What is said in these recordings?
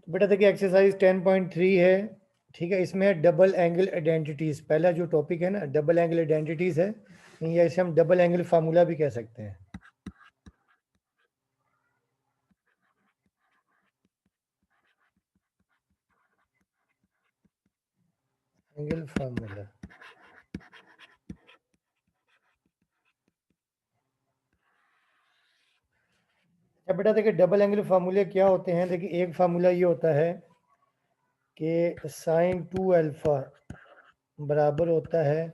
तो बेटा देखिए एक्सरसाइज 10.3 है, ठीक है। इसमें है डबल एंगल आइडेंटिटीज। पहला जो टॉपिक है ना डबल एंगल आइडेंटिटीज है, या इसे हम डबल एंगल फार्मूला भी कह सकते हैं। Angle formula. अच्छा बेटा देखिए डबल एंगल फार्मूले क्या होते हैं। देखिए एक फार्मूला ये होता है कि साइन 2 अल्फा बराबर होता है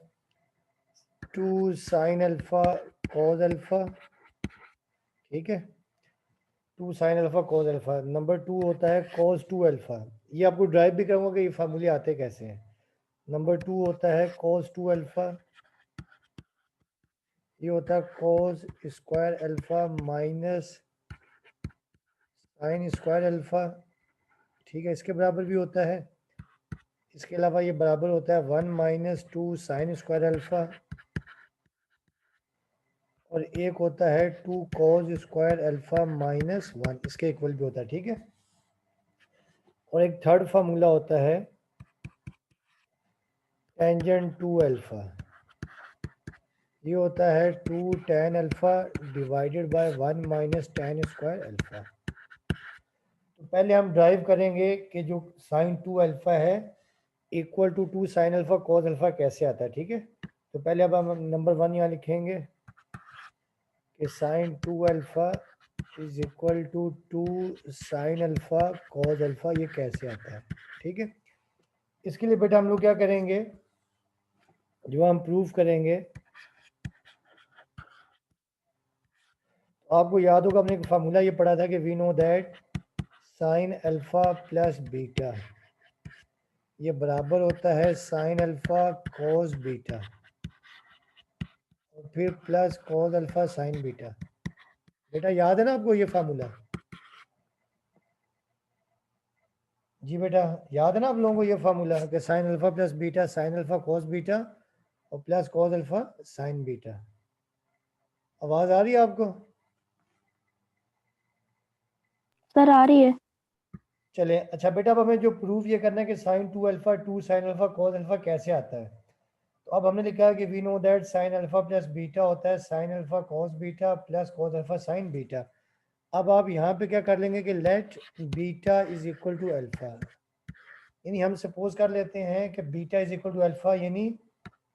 2 साइन अल्फा कॉस अल्फा, ठीक है। 2 sine alpha cos alpha. Number 2 होता है कॉस 2 अल्फा। ये आपको ड्राइव भी करूँगा कि ये फार्मूले आते कैसे हैं। नंबर 2 होता है कॉस 2 अल्फा, ये होता है cos square alpha minus sine square alpha, ठीक है। इसके बराबर भी होता है। इसके अलावा ये बराबर होता है 1 माइनस 2 साइन स्क्वायर अल्फा, और एक होता है 2 कॉस स्क्वायर अल्फा माइनस 1, इसके इक्वल भी होता है, ठीक है। और एक थर्ड फार्मूला होता है टेंजेंट 2 अल्फा, ये होता है 2 tan alpha divided by 1 minus tan square alpha. तो पहले हम ड्राइव करेंगे कि जो साइन 2 अल्फा है equal to 2 sine alpha cos alpha कैसे आता है, ठीक है। तो पहले अब हम नंबर 1 यहाँ लिखेंगे कि sine 2 alpha is equal to 2 sine alpha cos alpha, ये कैसे आता है, ठीक है। इसके लिए बेटा हम लोग क्या करेंगे, जो हम प्रूफ करेंगे, तो आपको याद होगा हमने एक फार्मूला ये पढ़ा था कि we know that sine alpha plus beta ये बराबर होता है साइन अल्फा कॉस बीटा और फिर plus cos alpha sine beta. बेटा याद है ना आपको ये फार्मूला? जी बेटा याद है ना आप लोगों को ये फार्मूला कि sine alpha plus beta sine alpha cos beta और plus cos alpha sine beta. आवाज आ रही है आपको? सर आ रही है। चले अच्छा बेटा अब हमें जो प्रूफ ये करना है कि sine 2 alpha 2 sine alpha cos alpha कैसे आता है। तो अब हमने लिखा है कि we know that sine alpha plus beta होता है sine alpha cos beta plus cos alpha sine beta. अब आप यहाँ पे क्या कर लेंगे कि let beta is equal to alpha, यानी हम सपोज कर लेते हैं कि beta is equal to alpha, यानी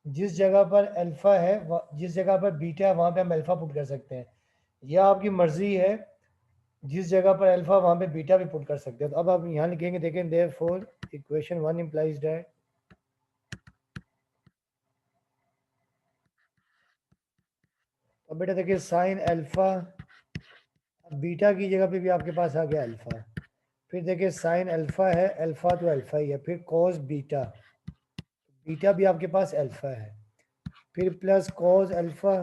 जिस जगह पर अल्फा है जिस जगह पर बीटा है वहाँ पे हम अल्फा पुट कर सकते हैं, या आपकी मर्जी है जिस जगह पर अल्फा वहाँ पे बीटा भी पुट कर सकते हैं। तो अब आप यहाँ लिखेंगे, देखें देयरफॉर इक्वेशन 1 इंप्लाइज दैट अब बेटा देखिए साइन अल्फा, बीटा की जगह पे भी आपके पास आ गया अल्फा, फिर देखिए साइन अल्फा है, अल्फा तो अल्फा ही है, फिर कॉस बीटा, बीटा भी आपके पास अल्फा है, फिर प्लस कॉस अल्फा,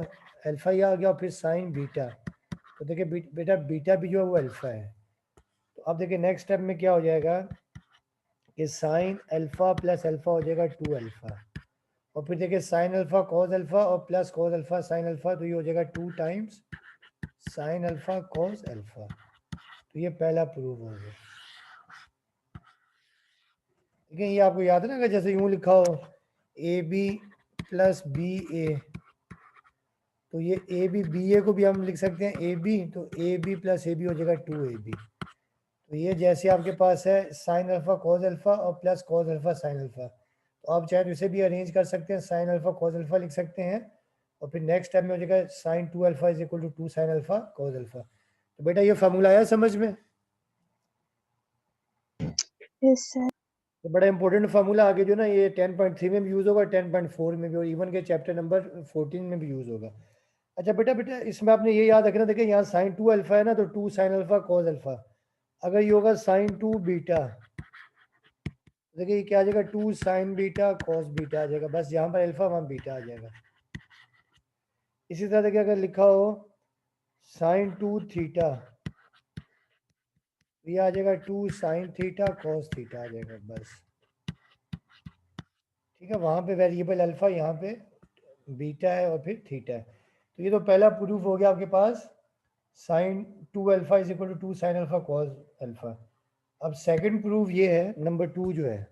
अल्फा ही आ गया, और फिर साइन बीटा। तो देखिए बेटा बीटा भी जो है वो अल्फा है। तो अब देखिए नेक्स्ट स्टेप में क्या हो जाएगा कि साइन अल्फा प्लस अल्फा हो जाएगा 2 अल्फा, और फिर देखिए साइन अल्फा कॉस अल्फा और plus cos alpha sine alpha, तो ये हो जाएगा 2 times sign alpha cos alpha. तो ये पहला प्रूफ हो गया। ठीक है, ये आपको याद है ना कि जैसे यूं लिखा हो ए बी प्लस बी ए, तो ये ए बी बी ए को भी हम लिख सकते हैं ए बी, तो A B plus A B हो जाएगा 2 ए बी। तो ये जैसे आपके पास है साइन अल्फा कॉस अल्फा और plus cos alpha sine alpha, तो आप चाहे तो इसे भी अरेंज कर सकते हैं, साइन अल्फा कॉस अल्फा लिख सकते हैं, और फिर नेक्स्ट टाइम में हो जाएगा sine 2 alpha is equal to 2 sine alpha cos alpha. तो बेटा ये फार्मूला आया समझ में? Yes sir. तो बड़ा इंपॉर्टेंट फार्मूला आगे जो ना ये 10.3 में भी यूज़ होगा, 10.4 में भी, और इवन के चैप्टर नंबर 14 में भी यूज़ होगा। अच्छा बेटा बेटा इसमें आपने ये याद रखना, देखिए यहाँ साइन 2 अल्फा है ना, तो 2 साइन अल्फा कॉस अल्फा। अगर ये होगा साइन 2 बीटा, देखिए ये क्या आ जाएगा 2 साइन बीटा कॉस बीटा आ जाएगा, बस यहाँ पर अल्फा वहाँ बीटा आ जाएगा। इसी तरह देखिए अगर लिखा हो साइन 2 थीटा, ये आ जाएगा 2 साइन थीटा कॉस थीटा आ जाएगा बस। ठीक है, वहाँ पे वेरिएबल अल्फा, यहाँ पे बीटा है और फिर थीटा है। तो ये तो पहला प्रूफ हो गया आपके पास, sine 2 alpha is equal to 2 sine alpha cos alpha. अब सेकंड प्रूफ ये है, नंबर 2 जो है।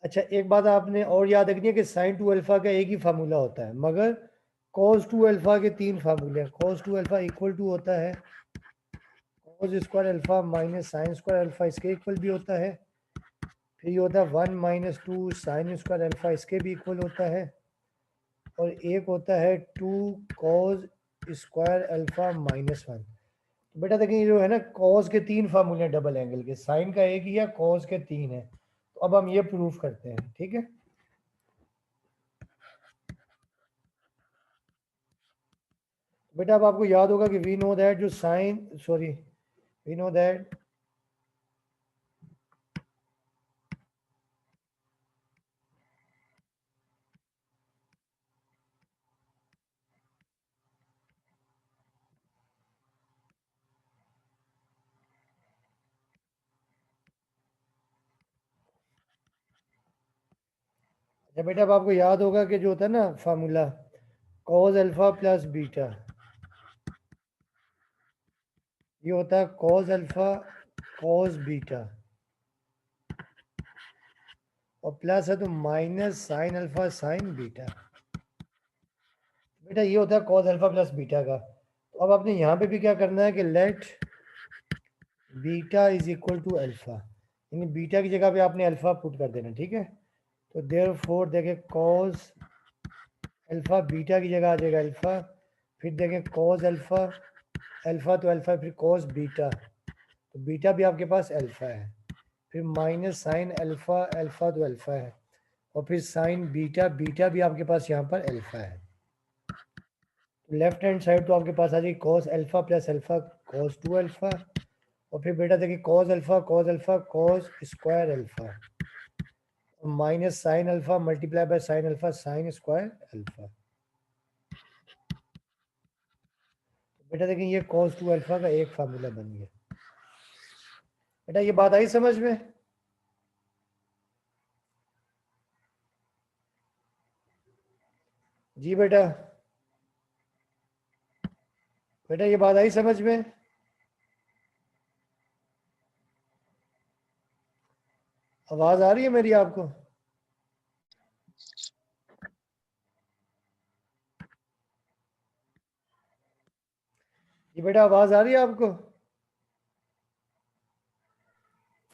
अच्छा, एक बात आपने और याद रखनी है कि साइन 2 अल्फा का एक ही फार्मूला होता है, मगर cos 2 अल्फा के 3 फार्मूले हैं। cos 2 अल्फा इक्वल टू होता है cos square alpha minus sine square alpha, इसके इक्वल भी होता है। फिर ये होता है 1 माइनस 2 साइन स्क्वायर अल्फा, इसके भी इक्वल होता है। और एक होता है 2 cos स्क्वायर अल्फा माइनस 1। तो बेटा देखिए, ये जो है ना, cos के 3 फार्मूले हैं डबल एंगल के, साइन का एक ही है, cos के 3 है। तो अब हम ये प्रूफ करते हैं, ठीक है। बेटा अब आपको याद होगा कि वी नो दैट जो sine, sorry, we know that अच्छा बेटा, अब आपको याद होगा कि जो होता है ना formula cos alpha plus beta, ये होता है cos अल्फा cos बीटा, और प्लस है तो minus sine alpha sine beta. बेटा ये होता है cos अल्फा प्लस बीटा का। तो अब आपने यहाँ पे भी क्या करना है कि let beta is equal to alpha, यानी बीटा की जगह पे आपने अल्फा पुट कर देना, ठीक है। तो देयरफॉर देखें cos अल्फा बीटा की जगह आ जाएगा अल्फा, फिर देखें cos अल्फा, अल्फा तो अल्फा, फिर cos बीटा, तो बीटा भी आपके पास अल्फा है, फिर माइनस साइन अल्फा, अल्फा तो अल्फा है, और फिर साइन बीटा, बीटा भी आपके पास यहाँ पर अल्फा है। लेफ्ट हैंड साइड तो आपके पास आ जाएगी cos alpha plus alpha cos 2 alpha, और फिर बेटा देखिए cos alpha cos square alpha minus sine alpha multiply by sine alpha sign square alpha. बेटा देखिए ये cos 2 अल्फा का एक फार्मूला बन गया। बेटा ये बात आई समझ में? जी बेटा, बेटा ये बात आई समझ में? आवाज आ रही है मेरी आपको? जी बेटा, आवाज आ रही है आपको?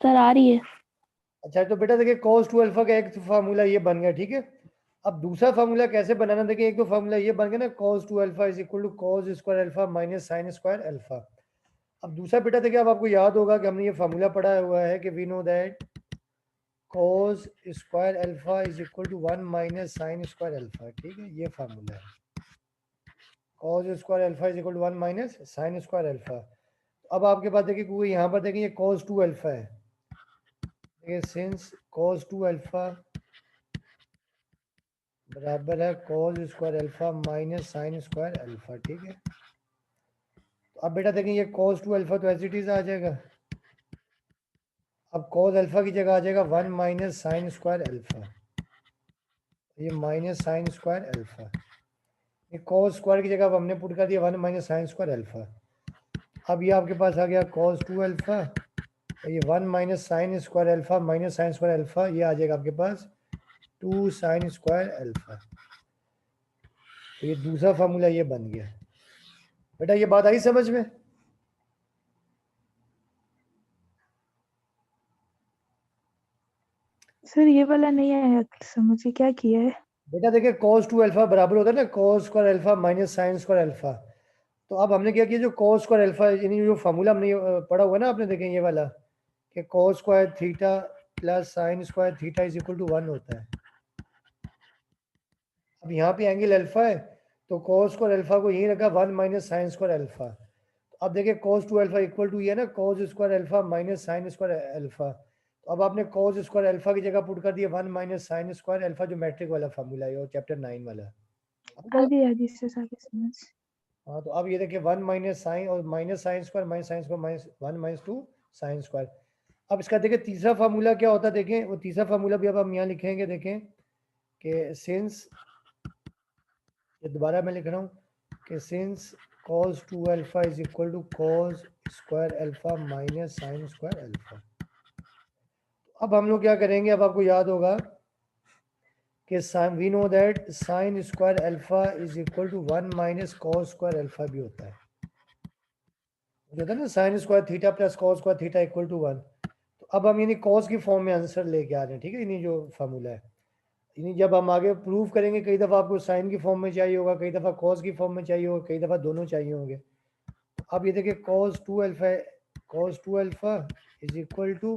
सर आ रही है। अच्छा, तो बेटा देखिए cos 2 अल्फा का एक फार्मूला ये बन गया, ठीक है। अब दूसरा फार्मूला कैसे बनाना, देखिए एक तो फार्मूला ये बन गया ना cos 2 alpha is equal to cos square alpha minus sine square alpha. अब दूसरा बेटा देखिए, अब आपको याद होगा कि हमने ये फार्मूला पढ़ा हुआ है कि we know that cos square alpha is equal to 1 minus sine square alpha, ठीक है, ये फार्मूला है। cos square alpha is equal to 1 minus sine square alpha. अब आपके पास देखिए, क्योंकि यहाँ पर देखिए ये cos 2 अल्फा है, देखिए सिंस cos 2 अल्फा बराबर है cos square alpha minus sine square alpha, ठीक है। तो अब बेटा देखिए ये cos 2 अल्फा तो एज इट इज आ जाएगा। अब cos अल्फा की जगह आ जाएगा 1 माइनस साइन स्क्वायर अल्फा, ये माइनस साइन स्क्वायर अल्फा, ये cos स्क्वायर की जगह अब हमने पुट कर दिया 1 माइनस साइन स्क्वायर अल्फा। अब ये आपके पास आ गया cos 2 अल्फा, और ये 1 minus sine square alpha minus sine square alpha, ये आ जाएगा आपके पास 2 साइन स्क्वायर अल्फा। तो ये दूसरा फार्मूला ये बन गया। बेटा ये बात आई समझ में? सर ये वाला नहीं आया समझ, क्या किया है? बेटा देखिए cos 2 अल्फा बराबर होता है ना cos square alpha minus sine square alpha. तो अब हमने क्या किया, जो cos स्क्वायर अल्फा यानी जो फार्मूला हमने पढ़ा हुआ ना आपने, देखें ये वाला कि cos square theta plus sine square theta is equal to 1 होता है। अब यहाँ पे एंगल अल्फा है, तो cos स्क्वायर अल्फा को यहीं रखा 1 माइनस साइन स्क्वायर अल्फा। अब देखिए cos 2 अल्फा इक्वल टू ये ना cos square alpha minus sine square alpha. तो अब आपने cos स्क्वायर अल्फा की जगह पुट कर दिया 1 माइनस साइन स्क्वायर अल्फा, जो मैट्रिक वाला फार्मूला है और चैप्टर 9 वाला। आधी से सारी समझ। हाँ, तो अब ये देखिए 1 माइनस साइन और minus sine square minus sine square minus 1 minus 2 sine square. अब इसका देखिए तीसरा फार्मूला क्या होता है, देखें वो तीसरा फार्मूला भी अब हम यहाँ लिखेंगे, देखें कि सिंस, ये दोबारा मैं लिख रहा हूँ कि since cos 2 alpha is equal to cos square alpha minus sine square alpha. अब हम लोग क्या करेंगे, अब आपको याद होगा कि sine, we know that sine square alpha is equal to 1 minus cos square alpha भी होता है, जो होता है ना sine square theta plus cos square theta equal to 1। तो अब हम यानी cos की फॉर्म में आंसर लेके आ रहे हैं, ठीक है, यानी जो फार्मूला है, यानी जब हम आगे प्रूव करेंगे कई दफ़ा आपको साइन की फॉर्म में चाहिए होगा, कई दफ़ा cos की फॉर्म में चाहिए होगा, कई दफ़ा दोनों चाहिए होंगे। अब ये देखिए cos 2 alpha, cos 2 alpha is equal to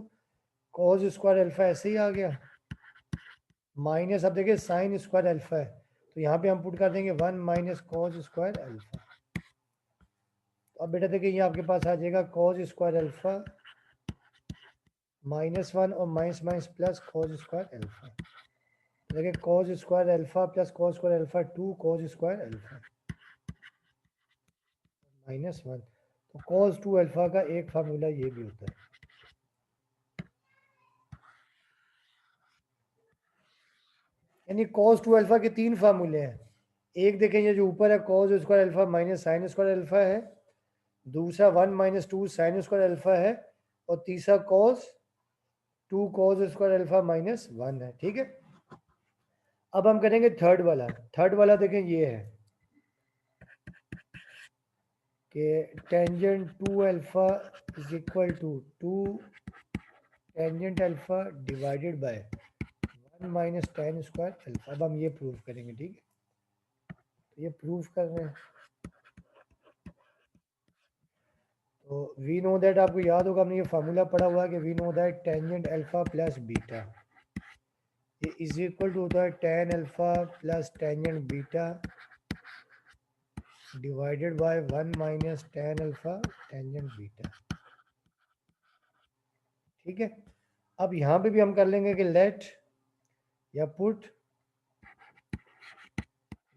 cos square alpha, ऐसे ही आ गया, माइनस अब देखिए साइन स्क्वायर अल्फा है, तो यहाँ पे हम पुट कर देंगे 1 माइनस cos स्क्वायर अल्फा। अब बेटा देखिए ये आपके पास आ जाएगा cos स्क्वायर अल्फा -1 और minus minus plus cos square alpha. देखिए cos square alpha plus cos square alpha 2 cos square alpha -1। तो cos 2 अल्फा का एक फार्मूला ये भी होता है। यानी cos 2 अल्फा के तीन फार्मूले हैं। एक देखें ये जो ऊपर है cos square alpha minus sine square alpha है, दूसरा 1 माइनस 2 साइन स्क्वायर अल्फा है, और तीसरा cos 2 cos स्क्वायर अल्फा -1 है, ठीक है। अब हम करेंगे थर्ड वाला। थर्ड वाला देखें ये है कि tangent 2 alpha is equal to 2 tangent alpha divided by 1 minus tan square alpha. अब हम ये प्रूव करेंगे, ठीक है, तो ये प्रूव कर रहे हैं। तो वी नो दैट, आपको याद होगा हमने ये फार्मूला पढ़ा हुआ है कि we know that tangent alpha plus beta ये इज इक्वल टू होता है tan alpha plus tangent beta divided by 1 minus tan alpha tangent beta, ठीक है। अब यहाँ पे भी हम कर लेंगे कि लेट या put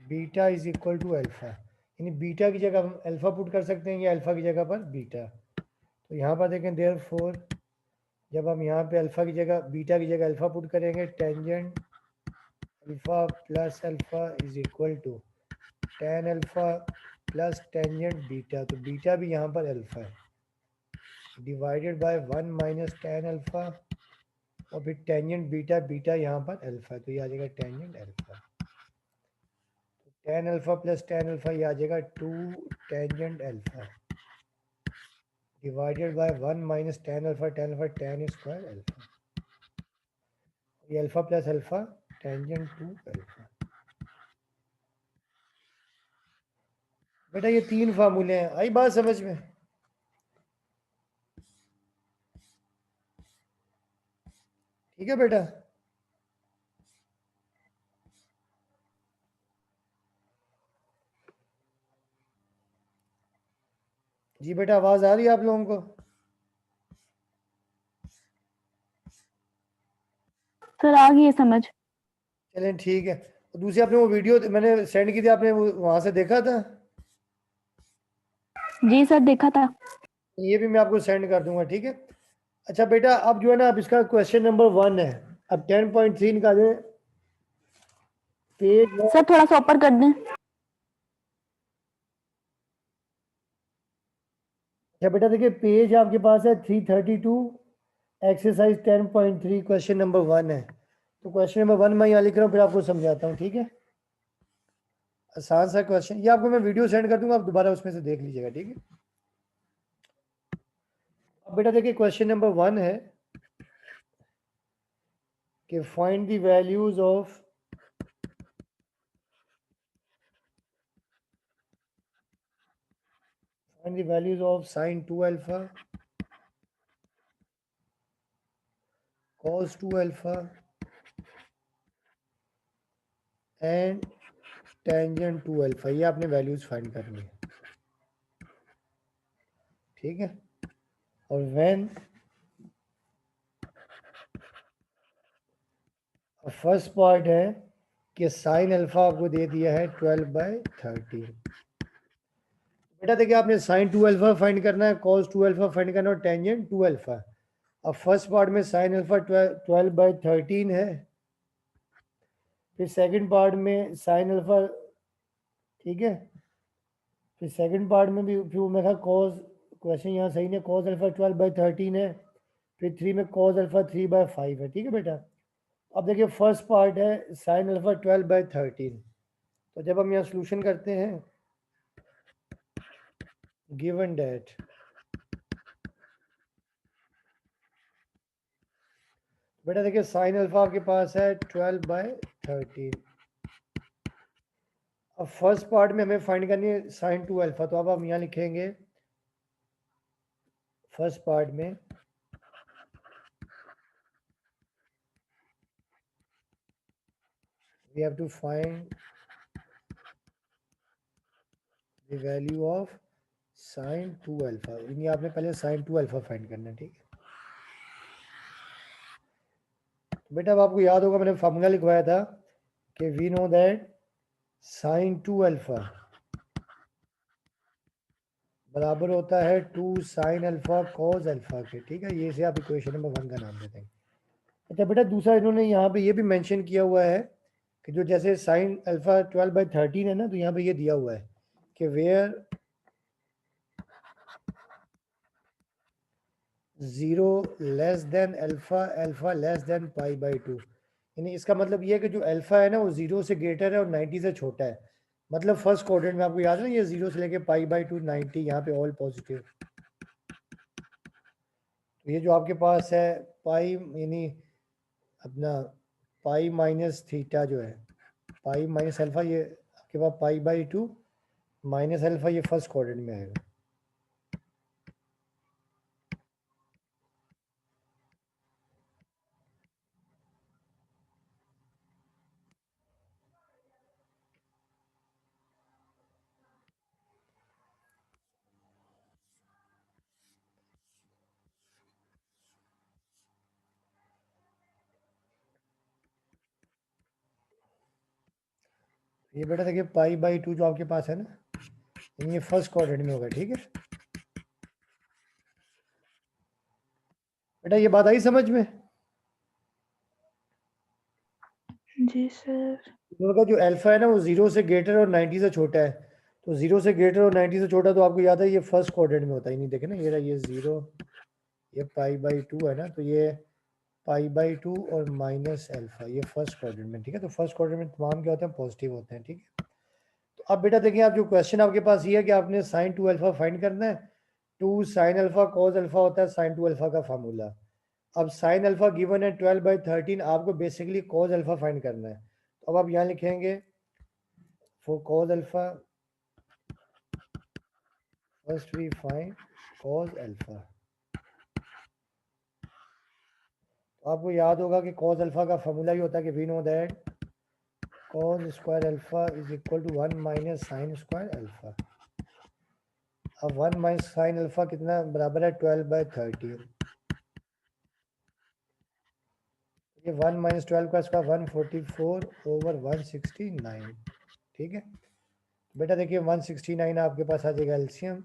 beta is equal to alpha, यानी बीटा की जगह हम अल्फा पुट कर सकते हैं या अल्फा की जगह पर बीटा। तो यहाँ पर देखें देयरफॉर जब हम यहाँ पे अल्फा की जगह बीटा की जगह अल्फा पुट करेंगे, tangent alpha plus alpha is equal to tan alpha plus tangent beta, तो बीटा भी यहाँ पर अल्फा है, divided by 1 minus tan alpha, और फिर टेंजेंट बीटा, बीटा यहाँ पर अल्फा है, तो ये आ जाएगा tangent alpha. tan alpha plus tan alpha ये आ जाएगा 2 tangent alpha divided by 1 minus tan alpha tan square alpha, ये alpha plus alpha tangent 2 alpha. बेटा ये तीन फार्मूले हैं, आई बात समझ में? ठीक है बेटा। जी बेटा आवाज आ रही है आप लोगों को? सर आ गई है समझ। चलें ठीक है। तो दूसरी आपने वो वीडियो मैंने सेंड की थी, आपने वो वहां से देखा था? जी सर देखा था। ये भी मैं आपको सेंड कर दूंगा, ठीक है। अच्छा बेटा अब जो है ना, अब इसका क्वेश्चन नंबर 1 है, अब 10.3 निकाले पेज। सर थोड़ा सा ऊपर कर दें। अच्छा बेटा देखिए पेज आपके पास है 332, एक्सरसाइज 10.3 क्वेश्चन नंबर 1 है। तो क्वेश्चन नंबर 1 मैं यहाँ लिख रहा हूँ, फिर आपको समझाता हूँ, ठीक है। आसान सा क्वेश्चन, ये आपको मैं वीडियो सेंड कर दूंगा, आप दोबारा उसमें से देख लीजिएगा, ठीक है। अब बेटा देखिए क्वेश्चन नंबर 1 है कि find the values of sin 2 alpha, cos 2 alpha and tangent 2 alpha. ये आपने वैल्यूज फाइंड करनी है, ठीक है। और व्हेन फर्स्ट पार्ट है कि साइन अल्फा आपको दे दिया है 12/13। बेटा देखिए आपने साइन 2 अल्फा फाइंड करना है, cos 2 अल्फा फाइंड करना है, और टेंजेंट 2 अल्फा। अब फर्स्ट पार्ट में साइन अल्फा 12/13 है, फिर सेकंड पार्ट में साइन अल्फा, ठीक है, फिर सेकंड पार्ट में भी फिर मैं कहा कॉज क्वेश्चन यहाँ सही नहीं, कॉज अल्फा 12/13 है, फिर 3 में कॉज अल्फा 3/5 है। ठीक है बेटा, अब देखिए फर्स्ट पार्ट है साइन अल्फा 12/13। तो जब हम यहाँ सोल्यूशन करते हैं, गिवन डेट, बेटा देखिए साइन अल्फा आपके पास है 12/13। अब फर्स्ट पार्ट में हमें फाइंड करनी है साइन 2 अल्फा, तो अब हम यहाँ लिखेंगे फर्स्ट पार्ट में we have to find the value of sin 2 alpha, यानी आपने पहले sin 2 अल्फा फाइंड करना है। ठीक है, तो बेटा अब आपको याद होगा मैंने फार्मूला लिखवाया था कि we know that sin 2 alpha बराबर होता है 2 sin अल्फा cos अल्फा के। ठीक है, ये से आप इक्वेशन नंबर 1 का नाम देते हैं। अच्छा बेटा दूसरा इन्होंने यहाँ पे ये भी मेंशन किया हुआ है कि जो जैसे साइन अल्फा 12/13 है ना, तो यहाँ पे ये दिया हुआ है कि where 0 less than alpha, alpha less than π/2, यानी इसका मतलब ये है कि जो अल्फा है ना वो 0 से ग्रेटर है और 90 से छोटा है। मतलब फर्स्ट क्वाड्रेंट में आपको याद है ना, ये 0 से लेके π/2 90, यहाँ पे ऑल पॉजिटिव। तो ये जो आपके पास है पाई, यानी अपना पाई माइनस थीटा जो है, पाई माइनस अल्फा, ये आपके पास π/2 माइनस अल्फा, ये फर्स्ट क्वाड्रेंट में आएगा। ये बेटा देखिए π/2 जो आपके पास है ना, ये फर्स्ट क्वाड्रेंट में होगा। ठीक है बेटा, ये बात आई समझ में? जी सर। का जो अल्फा है ना वो 0 से ग्रेटर और 90 से छोटा है, तो 0 से ग्रेटर और 90 से छोटा, तो आपको याद है ये फर्स्ट क्वाड्रेंट में होता है। नहीं देखे ना, ये रहा, ये 0, ये π/2 है ना, तो ये π/2 और माइनस अल्फा, ये फर्स्ट क्वाड्रेंट में। ठीक है, तो फर्स्ट क्वाड्रेंट में तमाम क्या होते हैं, पॉजिटिव होते हैं। ठीक है, तो अब बेटा देखिए, आप जो क्वेश्चन आपके पास ये है कि आपने साइन 2 अल्फा फाइंड करना है। 2 साइन अल्फा कॉस अल्फा होता है साइन 2 अल्फा का फार्मूला। अब साइन अल्फा गिवन है 12/13, आपको बेसिकली कॉस अल्फा फाइंड करना है। तो अब आप यहाँ लिखेंगे for cos alpha, first we find cos alpha. तो आपको याद होगा कि कॉस अल्फा का फार्मूला ही होता है कि we know that cos square alpha is equal to 1 minus sine square alpha. अब 1 माइनस साइन अल्फा कितना बराबर है 12/13, ये 1 माइनस 12 का स्क्वायर 144 ओवर 169। ठीक है बेटा, देखिए 169 आपके पास आ जाएगा एलसीएम,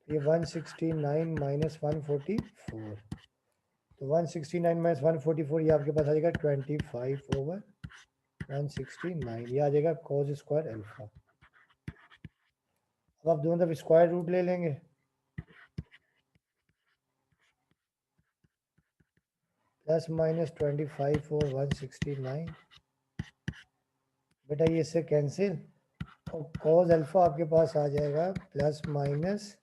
ये 169 माइनस 144, तो 169 माइनस 144 ये आपके पास आ जाएगा 25 ओवर 169, ये आ जाएगा कॉस स्क्वायर अल्फा। अब आप दोनों तरफ स्क्वायर रूट ले लेंगे, प्लस माइनस 25 ओवर 169, बेटा ये इससे कैंसिल, और कॉस अल्फा आपके पास आ जाएगा प्लस माइनस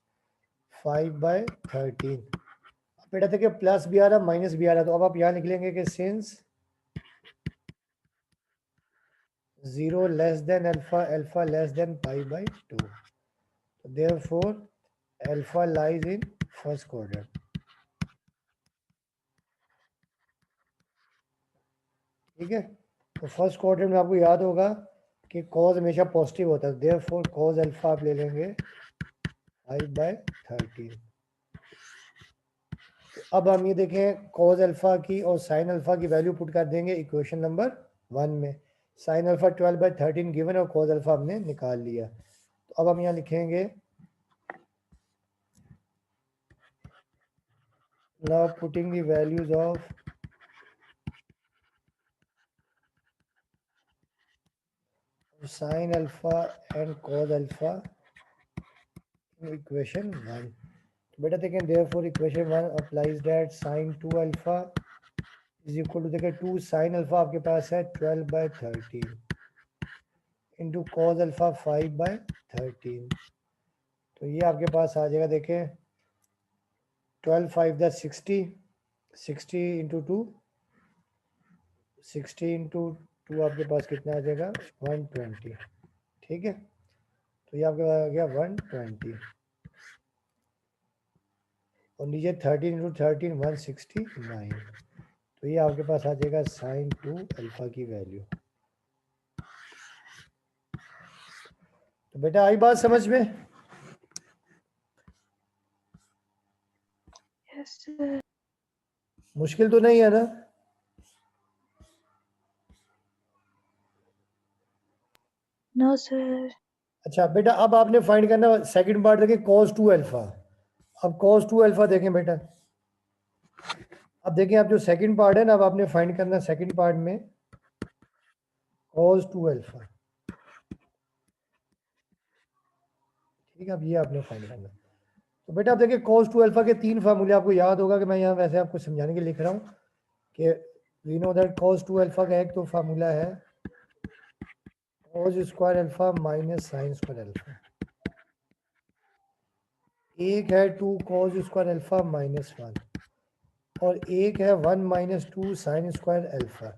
5/13। बेटा देखिए प्लस भी आ रहा माइनस भी आ रहा, तो अब आप यहाँ लिख लेंगे कि since 0 less than alpha, alpha less than π/2, therefore alpha lies in first quadrant। ठीक है, तो फर्स्ट क्वाड्रेंट में आपको याद होगा कि कॉज हमेशा पॉजिटिव होता है, therefore cos अल्फा आप ले लेंगे 5/13। अब हम ये देखें कॉज अल्फा की और साइन अल्फा की वैल्यू पुट कर देंगे इक्वेशन नंबर 1 में। साइन अल्फा 12/13 गिवन और कॉज अल्फा हमने निकाल लिया, तो अब हम यहाँ लिखेंगे now putting the values of sine alpha and cos alpha in equation 1। तो बेटा देखें therefore equation 1 applies that sine 2 alpha is equal to देखें 2 साइन अल्फा आपके पास है 12/13 इंटू कॉस अल्फा 5/13। तो ये आपके पास आ जाएगा देखें 12 5 द 60 60 इंटू 2 60 इंटू 2 आपके पास कितना आ जाएगा 120। ठीक है, तो ये आपके पास आ गया 120 और नीचे 13 इंटू 13 169। तो ये आपके पास आ जाएगा साइन 2 अल्फा की वैल्यू। तो बेटा आई बात समझ में? Yes, sir. मुश्किल तो नहीं है ना? No, sir. अच्छा बेटा अब आपने फाइंड करना सेकंड पार्ट देखिए cos 2 अल्फा। अब cos 2 अल्फा देखें बेटा, अब देखें आप जो सेकंड पार्ट है ना, अब आपने फाइंड करना सेकंड पार्ट में cos 2 अल्फा। ठीक है, अब ये आपने फाइंड करना। तो बेटा आप देखिए cos 2 अल्फा के 3 फार्मूले आपको याद होगा कि मैं यहाँ वैसे आपको समझाने के लिए लिख रहा हूँ कि we know that cos 2 alpha का एक तो फार्मूला है cos square alpha minus sine square alpha, एक है 2 cos स्क्वायर अल्फा माइनस 1 और एक है 1 माइनस 2 साइन स्क्वायर अल्फा।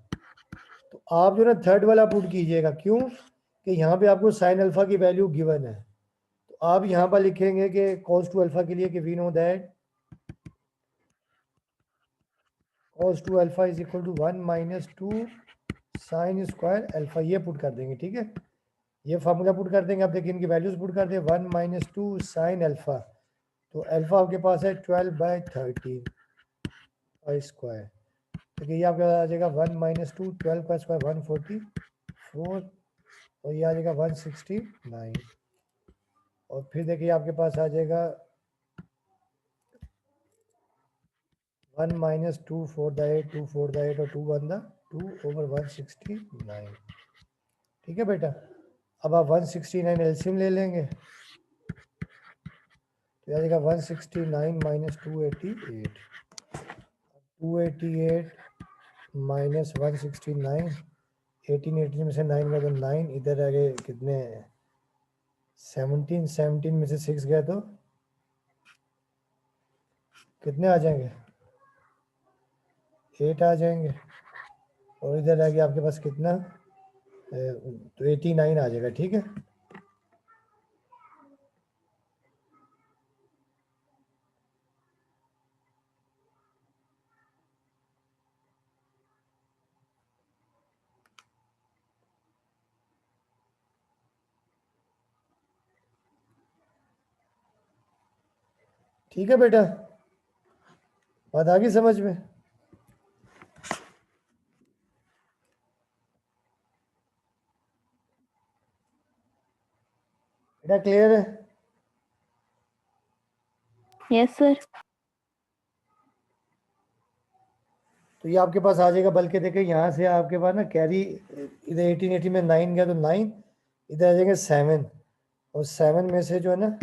तो आप जो ना थर्ड वाला पुट कीजिएगा, क्यों कि यहाँ पे आपको साइन अल्फा की वैल्यू गिवन है। तो आप यहाँ पर लिखेंगे कि cos 2 अल्फा के लिए कि we know that cos 2 alpha is equal to 1 minus 2 sine square alpha, ये पुट कर देंगे। ठीक है, ये फार्मूला पुट कर देंगे। आप देखिए इनकी वैल्यूज पुट कर दें 1 माइनस 2 साइन अल्फा, तो अल्फा आपके पास है 12/13 स्क्वायर। देखिए ये आपका आ जाएगा 1 माइनस 2 12 का स्क्वायर 144 और ये आ जाएगा 169 और फिर देखिए आपके पास आ जाएगा 1 माइनस 2 4 द 8 2 4 द 8 और 2 1 द 2 ओवर 169। ठीक है बेटा, अब आप 169 एलसीएम ले लेंगे तो आ जाएगा 169 माइनस 288 माइनस 169 18 18 में से 9 गया तो 9, इधर आ गए कितने 17 17 में से 6 गया तो कितने आ जाएंगे 8 आ जाएंगे और इधर आ गया आपके पास कितना तो 89 आ जाएगा। ठीक है, ठीक है बेटा, बात आ गई समझ में? बेटा क्लियर है? Yes, sir. तो ये आपके पास आ जाएगा, बल्कि देखिए यहाँ से आपके पास ना कैरी इधर 18 में 9 गया तो 9, इधर आ जाएंगे 7 और 7 में से जो है ना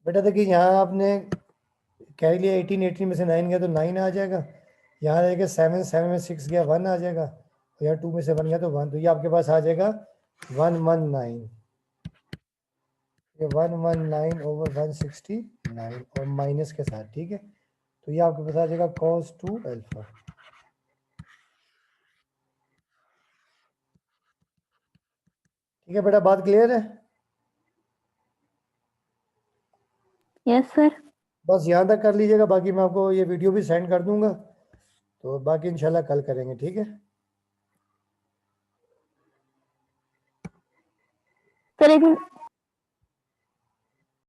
बेटा देखिए यहाँ आपने कैरी लिया 18 में से 9 गया तो 9 आ जाएगा, यहाँ रहेगा 7 7 में 6 गया 1 आ जाएगा और यहाँ 2 में से 1 गया तो 1, तो ये आपके पास आ जाएगा 119, ये 119 ओवर 169 और माइनस के साथ। ठीक है, तो ये आपके पास आ जाएगा cos 2 अल्फा। ठीक है बेटा, बात क्लियर है? Yes, sir. बस यहाँ तक कर लीजिएगा, बाकी मैं आपको ये वीडियो भी सेंड कर दूंगा, तो बाकी इंशाल्लाह कल करेंगे। ठीक है Sir, एक